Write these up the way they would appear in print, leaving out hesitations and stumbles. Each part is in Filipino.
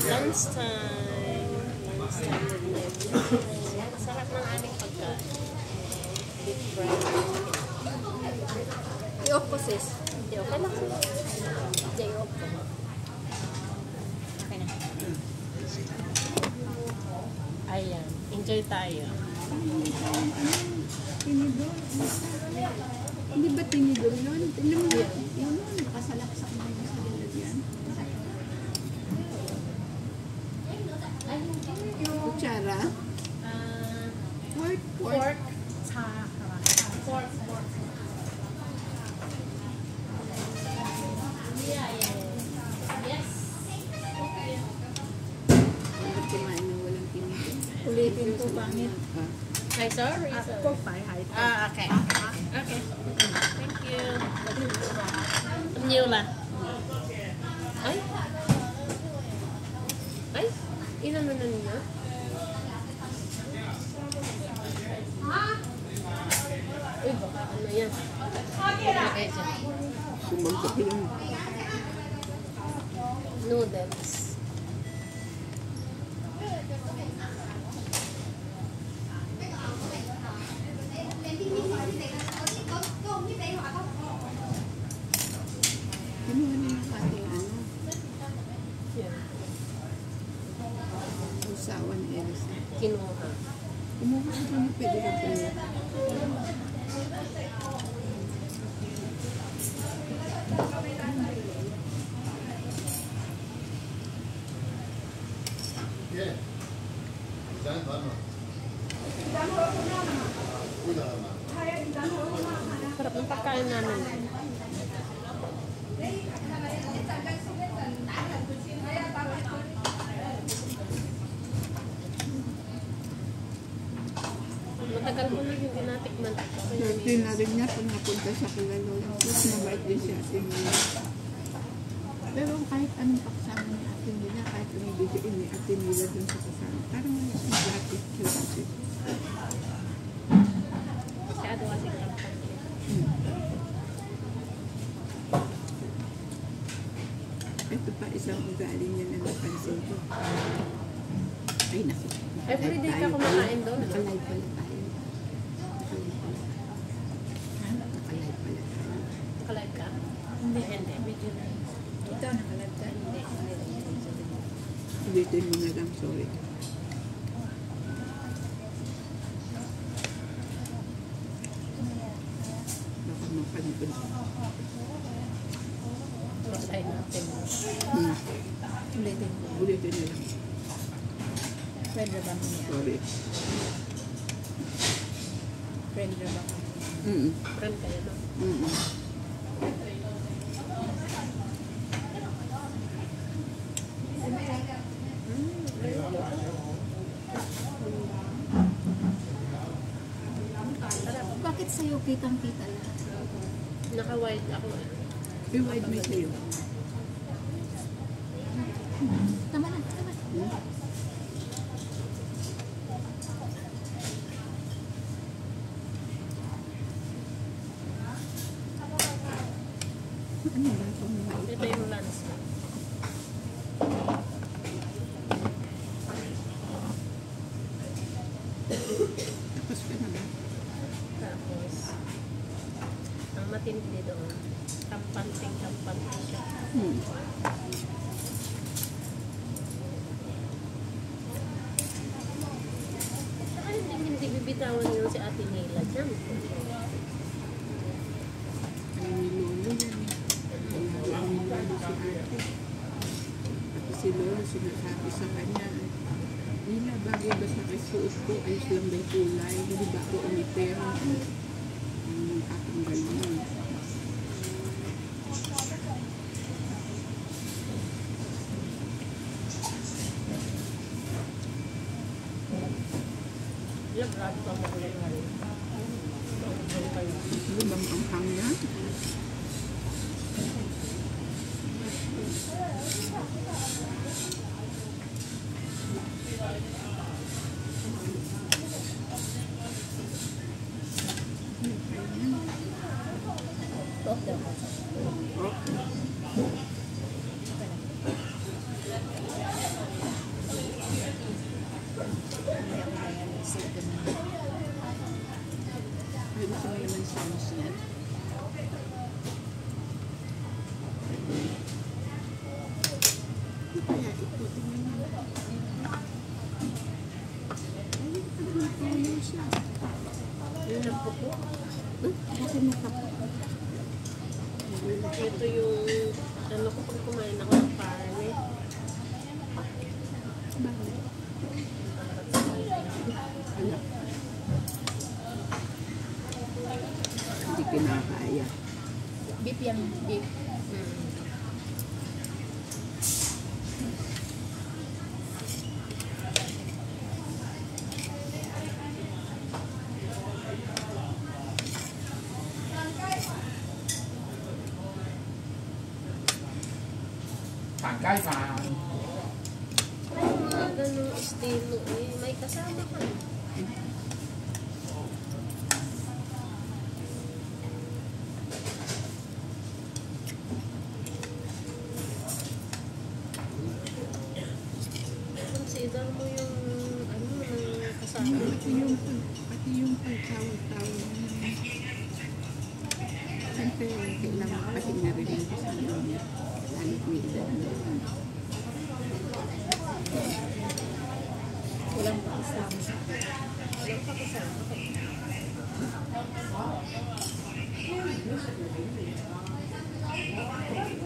Lunchtime. Lunchtime with Netflix. Sarap ng aming pagkain. Deep fried chicken. I-off ko sis. Hindi, okay lang sila. Day off ko. Okay na. Ayan. Enjoy tayo. Tinidor. Hindi ba tinidor yun? Tingnan mo yun. Yun, nakasalaksak na yun sa lalagyan. Kutsara? Pork. Pork. Pork. Yes. Bakit kumain ng walang tinidor? Ulitin po pangit. Hi, sorry. Pork pie. Okay. Okay. Thank you. Nhiều là. Ay. Ay. Ilan na niya? Uy, baka ano yan. Okay, dyan. Sumangkap yun. Noodles. Kinuha na yung ating ano, Yan. usawan Elsa. Kinuha. Kumuha ka kung pwede ka kumuha. Sarap ng pagkain namin. Matagal ko na hindi natikman. Swerte na rin niya pag napunta siya kila Lola. Plus mabait din si Ate Mila. Pero kahit anong paksama ni Ate Mila, kahit anong bibigyan ni Ate Mila dun sa kasama, parang wala siyang gratitude kasi. Masyado kasi kapag. Ito pa isang ugali niya na napansin ko. Ay, naku. Everyday ka kumakain doon, no? Nakalive pala tayo. Nakalive pala tayo. Nakalive ka? Hindi. Video na. Ito, nakalive ka. Hindi. Ulitin mo na lang, sorry. Baka mapanood. Masahin natin. Ulitin. Ulitin na lang. Pwede ba mo niya? Sorry. Pwede ba mo? Friend kayo, no? Bakit sa'yo kitang-kita lahat? Naka-wide ako. I-wide me sa'yo. Tama na. Ano ba itong mga Ito yung lunch. tapos ka na ba? Tapos, ang matindi doon, kampanting siya. Saka hindi bibitawan yun si Ate Nila dyan. Ay, nilolo yan. Ay, nilolo si ate. At si Lolo sinasabi sa kanya, Nila, bagay ba sa kasuot ko? Ayos lang ba yung kulay? Hindi ba ako umipero? Tatanggal mo. Yung grabe pa mo ulit nga rin. Ano bang anghang niya? Save ko na. Ay, gusto mo naman sauce niya. Ano kaya ito? Tingnan mo. Ay, ano siya? Yun ang puto. Kasi nakapo. Ito yung ano ko pag kumain ako ng parme. Bakit? Ano? Hindi kinakaya. Beef yan, beef. Tangkay pa. Ay, mga ganong estilo eh. May kasama ka. Consider mo yung ano na kasama. Pati yung pagtawag-tawag na siyempre kailangan pahinga rin yung kasama niya. Lalo't may edad na rin. Walang pakisama. Walang pakisama.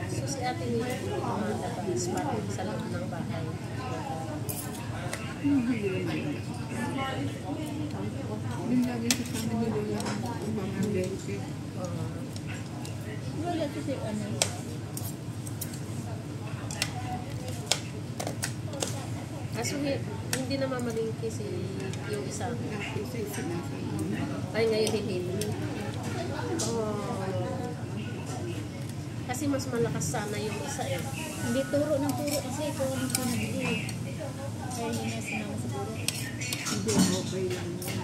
So si ate nila lumalabas parang sa loob ng bahay. Hindi naman. Yung lagi kasama ni Lola ang mga lente. Wala kasi ano. Kaso hindi na mamalingki si yung isa. Dati sa sinasama. Ay, ngayon hindi. Oh. Kasi mas malakas sana yung isa eh. Hindi turo ng turo kasi ito ang pinagili. Kaya hindi na sinama siguro. Hindi, okay lang yun.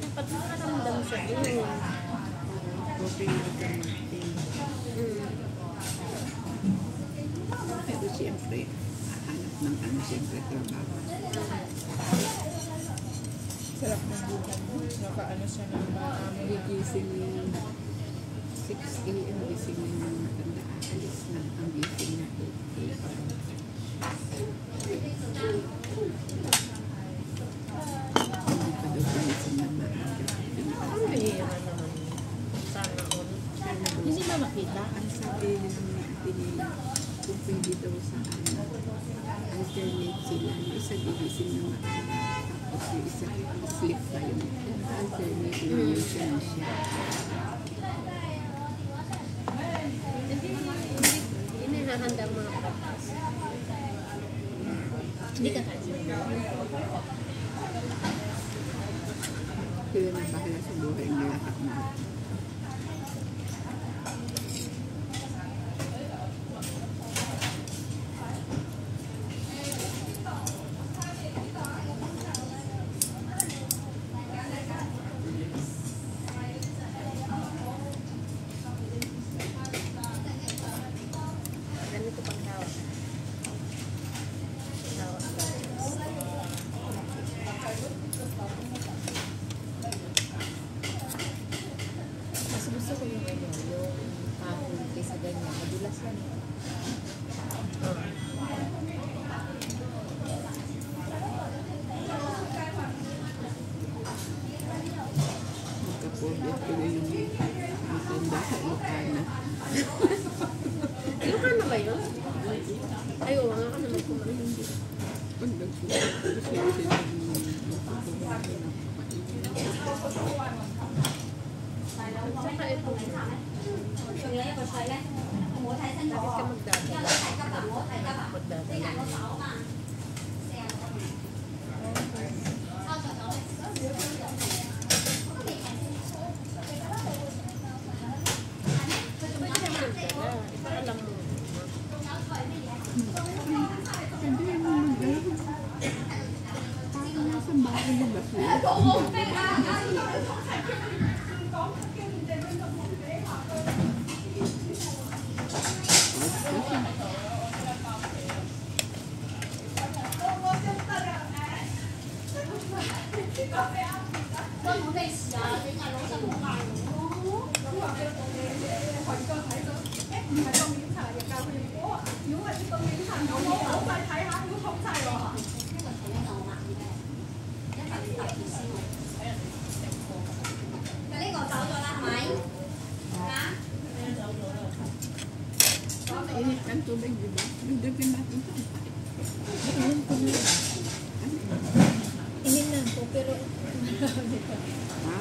Dapat nakaramdam siya din. Okay lang natin. Pero siyempre, hanap ng ano siyempre trabaho. Sarap ng buhay mo. Nakaano siya ng maamoy. Gigising yung 6 a.m. gising na yung matanda. Alis na ang gising na 8 a.m. Hindi pa daw gumising na maaga. Ang bihira naman. Sana all. Hindi ba makita? Ang sabi ng ate niya, kung pwede daw sa ano, alternate sila. Yung isa gigising na maaga. Tapos yung isa sleep pa yun. Alternate yung siya na siya. Hindi hahanda ang mga practice. Hindi ka kasi. Sila na bahala sa buhay nila at mga. Ganito pagtawag. Tawag. Mas gusto ko yung ano, yung kahon kaysa ganyan. Madulas yan. Magka-phobia tuloy yung matanda sa Ilocana. Ilocano na ba yun? Ay, oo nga ka naman kumain. Pag nagsusunod sila Saka ito. Bakit ka magdadala? Magdadala. Pwede ka magdala. Ipaalam mo. Hindi mo mag-alala. Parang nasa bahay na ba sila? Init ang tubig, di ba? Dugdugin natin ito. Inom ko na. Ininom ko, pero marami pa. Ha?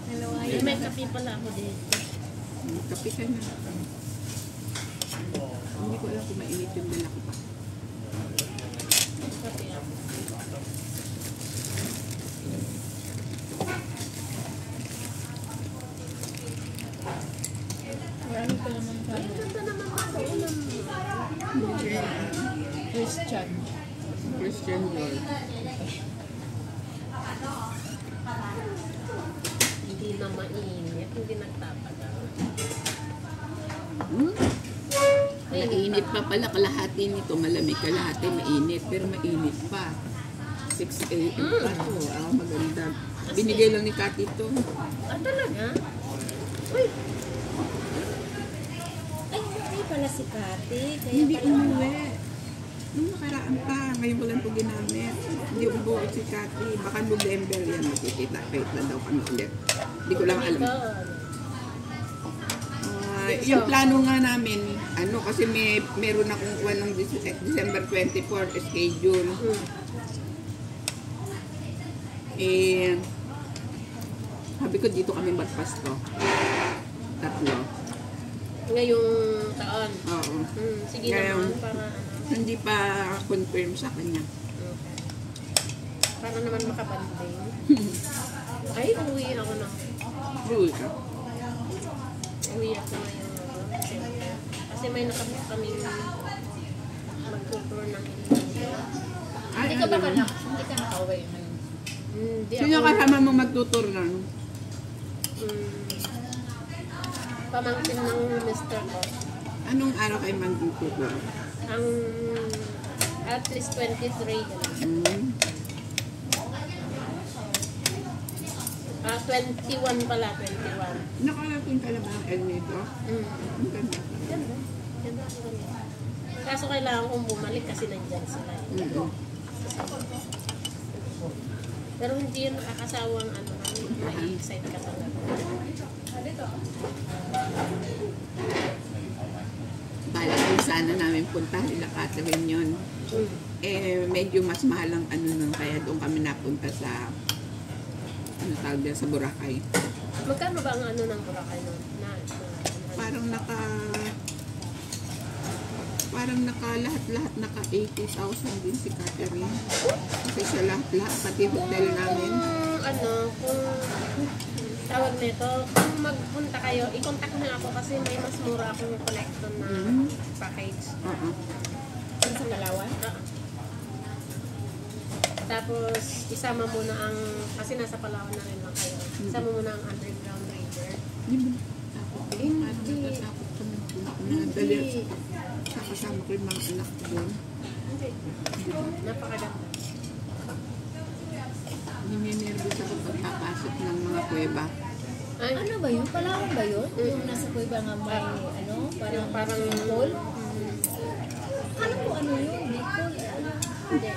Nalawayan. May kape pala ako dito. Kape ka na. Hindi ko alam kung mainit yung dala ko pa. Kape ako. Marami pa naman kami. Ganda naman ako ng Christian. Christian girl. hindi na mainit, hindi nagtatagal. Mainit pa pala kalahati nito. Malamig kalahati, mainit. Pero mainit pa. 6 a.m. pa to. Ah, maganda. Binigay lang ni Kati ito. Ah, talaga? Uy, Ay, hindi pala si Kati. Kaya Hindi pala umuwi. Nung nakaraan pa, ngayon ko lang ito ginamit. Hindi umuwi si Kati. Baka November yan makikita. Kahit na daw kami ulit. Hindi ko lang alam. ito. Yung plano nga namin, kasi meron akong kuha ng December 24 schedule. Sabi ko dito kami magpasto. 3. Ngayong taon. Oo. Sige Ngayon, naman, para hindi pa confirm sa kanya. okay. Para naman makabanding. Ay, uwi ako na. Uy ka. Uwi ako ngayon. Kasi may nakamit kaming mag-tour ng Indonesia. Ay, Hindi ka ba hindi ka nakauwi ngayon? Hindi Sino ako. kasama mo magtutur na? Pamangkin ng mister ko. Anong araw kayo magtutur? Ang at least 23 ganun. 21 pala, 21. Nakarating ka lang ang El Nido? Ang ganda. Ganda. Ganda ako ganun. Kaso kailangan kong bumalik kasi nandyan sila. Pero hindi yun nakakasawang ma-excite ka talaga. Bala din sana namin puntahan nila Catherine yun. Medyo mas mahal ang nun, kaya doon kami napunta sa tawag din sa Boracay. Magkano ba ang ng Boracay nun? Parang lahat-lahat naka 80,000 din si Catherine. Kasi siya lahat-lahat, pati hotel namin. Kung tawag nito, kung magpunta kayo, i-contact na ako kasi may mas mura akong collection na package. Saan sa Palawan? Tapos, isama mo na ang, kasi nasa Palawan na rin lang kayo, isama mo na ang underground river. Hindi. Nadali. Kasama ko yung mga anak ko doon. Hindi. Napakaganda. Nininervous ako pagpapasok ng mga kuweba. Ay, Ano ba yun? Palawan ba yun? Yung nasa kuweba nga may, parang Bicol? Alam ko ano yun? Bicol? hindi.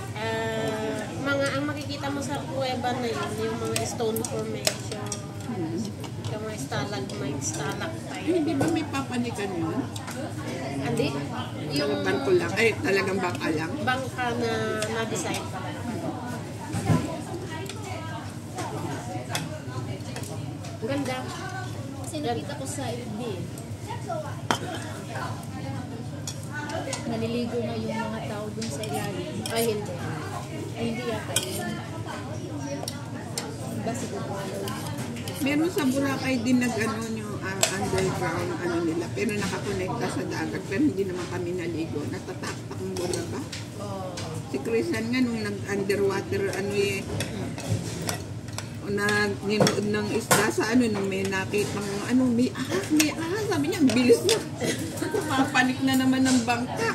Ang makikita mo sa kuweba na yun, yung mga stone formation, yung mga stalagmite, stalactite. Hindi ba may papanikan yun? Hindi. Yung Yung barko lang. Ay, talagang baka lang. bangka na na-design pala. Ang ganda. Kasi nakita ko sa FB. Naliligo na yung mga tao dun sa ilalim. Ay, hindi. Ay, hindi yata yun. Iba siguro. Meron sa Boracay din yung underground nila. Pero nakakonekta sa dagat. Pero hindi naman kami naligo. Natatakpak ang Bulaga. Si Chrisan nga nung nag-underwater nag-ninood ng isda sa nung may nakita may ahas. Sabi niya, bilis na. Papanik na naman ng bangka.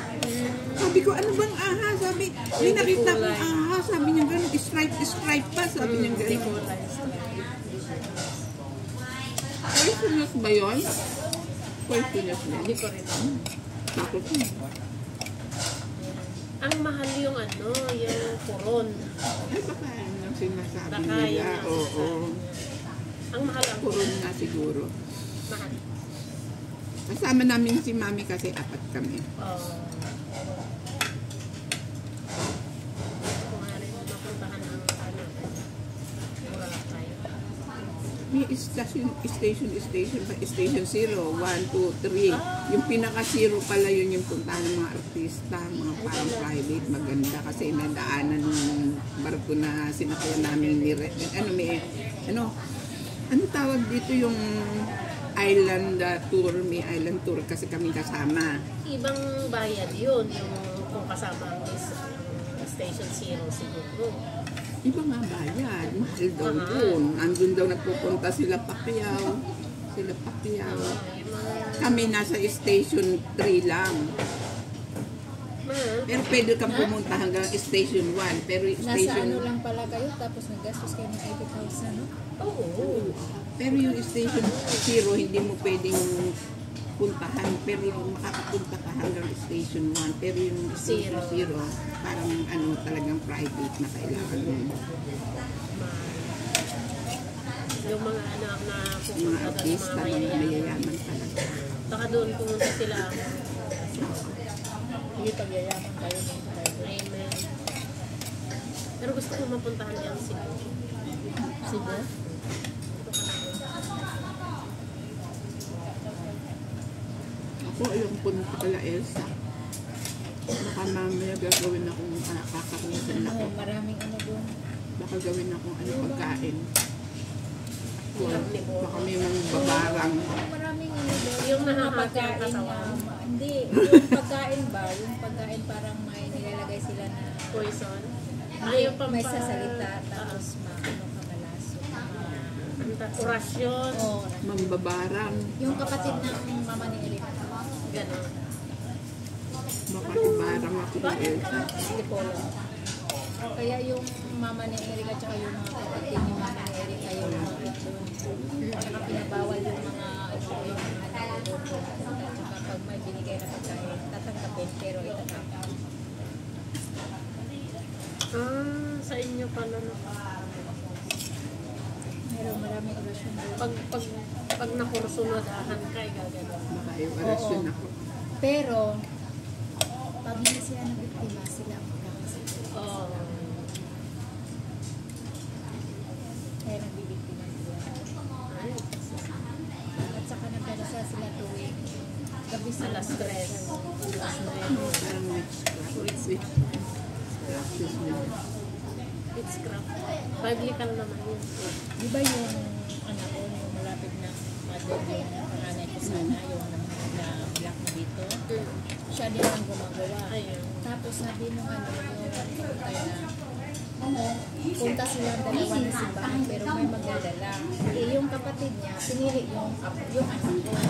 Sabi ko, ano bang aha? Sabi, may nakita kong aha. Sabi niya gano'n, stripe pa. Sabi niya gano'n. Poisonous ba yun? Poisonous na. Hindi ko rin. Takot mo. Ang mahal yung ano, yung puron. Ay, baka yan ang sinasabi Baka nila. yun ang Oo. sinasabi. Ang mahal ang Puron na siguro. mahal. Kasama namin si Mami kasi 4 kami. Kung nga rin mapuntahan ang ano, Boracay. May station pa. Station 0, 1, 2, 3. Yung pinaka-0 pala yun yung puntahan ng mga artista, mga parang private, maganda. Kasi nadaanan ng barko na sinakyan namin ni ano tawag dito yung island tour, may island tour kasi kami kasama. Ibang bayad yun, yung kung kasama ang Station 0 siguro. Iba nga bayad, mahal daw yun. Andun daw nagpupunta sila Pacquiao. Kami nasa station 3 lang. Pero pwede kang pumunta hanggang station 1. Pero Nasa station... ano lang pala kayo, tapos naggastos kayo ng 80,000, no? Oo. Pero yung station 0, hindi mo pwedeng puntahan. Pero makakapunta ka hanggang station 1. Pero yung station 0, parang ano talagang private na kailangan mo. Yung mga anak na Mga pupunta doon, artista, mga mga mayayaman. mayayaman talaga. Baka doon pumunta sila. Hindi pagyayaman kayo ng kayo. Amen. Pero gusto ko mapuntahan yan Cebu. Sige. Ako yung punta pala Elsa. Baka mamaya gagawin akong kakakunin ako. Maraming ano doon. Baka gawin akong pagkain. Hirap ni Bo. Baka may mga babarang. Maraming ano doon. Yung mga nahahati ang pagkain katawan. hindi. Yung pagkain ba? Yung pagkain parang may nilalagay sila na Poison. may, Ayaw pa may sasalita tapos ano ka malaso. Orasyon. Oo. Mambabarang. Yung kapatid ng mama ni Erika. Ganon. Baka ibarang ako ng Elsa. Hindi po yun. Kaya yung mama ni Erika tsaka yung mga kapatid ni mama ni Erika yung mga doon. Tsaka pinabawal yung mga yung anak doon. Tsaka pag may binigay na pagkain, tatanggapin pero itatapon. Sa inyo pala na. Meron maraming orasyon doon. Pag nakursunadahan ka, gaganon. Baka yung orasyon ako. Pero, pag hindi sila nabiktima, sila ang magkakasama. Oo. Kaya nagbibiktima sila. Ay, At saka nagdarasal sila tuwing gabi sila Alas 3. Parang witchcraft. Practice nila. Witchcraft. Biblical naman yun. Di ba yung anak ko, yung malapit na mother, yung panganay ko sana, yung na black na dito, siya din ang gumagawa. Ayun. Tapos sabi nung yung kapatay na, punta silang dalawa na simbahan pero may magdadala. Eh, yung kapatid niya, pinili yung anak ko. Yung kapatid niya,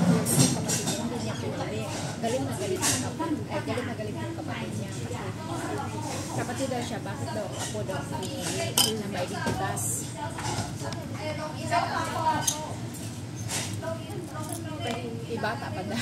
hindi niya pinili. Galit na galit yung kapatid. Ay, galit na galit yung kapatid niya. Kapatid daw siya, bakit daw ako daw pinili na may dititas. Ibata pa na.